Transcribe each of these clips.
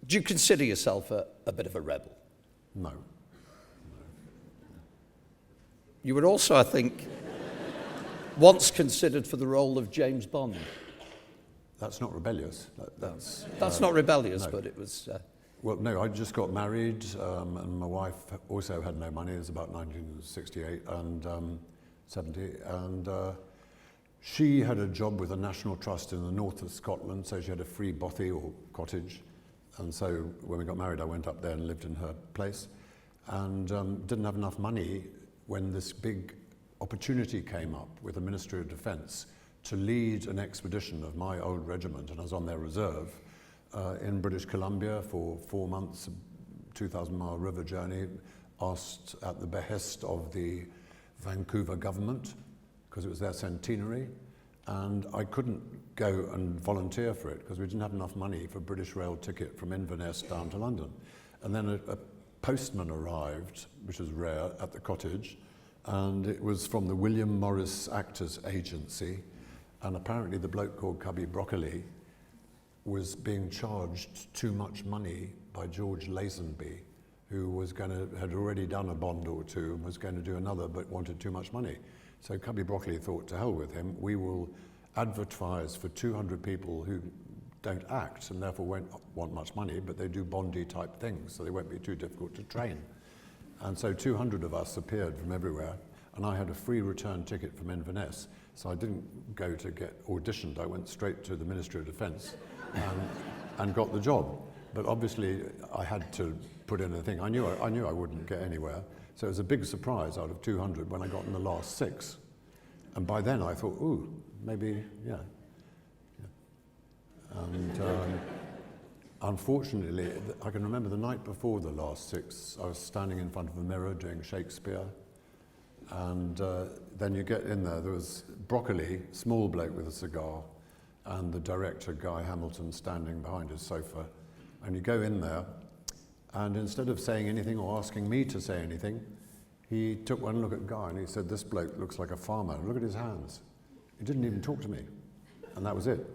Do you consider yourself a bit of a rebel? No. You were also, I think, once considered for the role of James Bond. That's not rebellious. That's not rebellious, no. but it was... Well, no, I just got married, and my wife also had no money. It was about 1968 and 70, and she had a job with a national trust in the north of Scotland, so she had a free bothy or cottage. And so when we got married, I went up there and lived in her place, and didn't have enough money when this big opportunity came up with the Ministry of Defence to lead an expedition of my old regiment, and I was on their reserve, in British Columbia for 4 months, 2,000-mile river journey, asked at the behest of the Vancouver government, because it was their centenary, and I couldn't go and volunteer for it because we didn't have enough money for a British Rail ticket from Inverness down to London. And then a postman arrived, which was rare, at the cottage, and it was from the William Morris Actors Agency, and apparently the bloke called Cubby Broccoli was being charged too much money by George Lazenby, who had already done a Bond or two and was going to do another but wanted too much money. So Cubby Broccoli thought, to hell with him, we will advertise for 200 people who don't act and therefore won't want much money, but they do Bondy type things, so they won't be too difficult to train. And so 200 of us appeared from everywhere, and I had a free return ticket from Inverness, so I didn't go to get auditioned. I went straight to the Ministry of Defence and got the job. But obviously I had to put in a thing. I knew I wouldn't get anywhere. So it was a big surprise out of 200 when I got in the last 6. And by then I thought, ooh, maybe, yeah. And unfortunately, I can remember the night before the last 6, I was standing in front of a mirror doing Shakespeare. And then you get in there was Broccoli, small bloke with a cigar, and the director, Guy Hamilton, standing behind his sofa. And you go in there, and instead of saying anything or asking me to say anything, he took one look at Guy and he said, "This bloke looks like a farmer. Look at his hands." He didn't even talk to me. And that was it.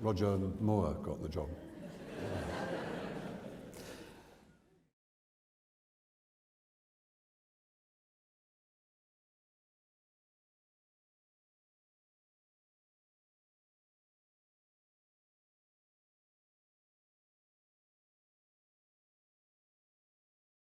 Roger Moore got the job.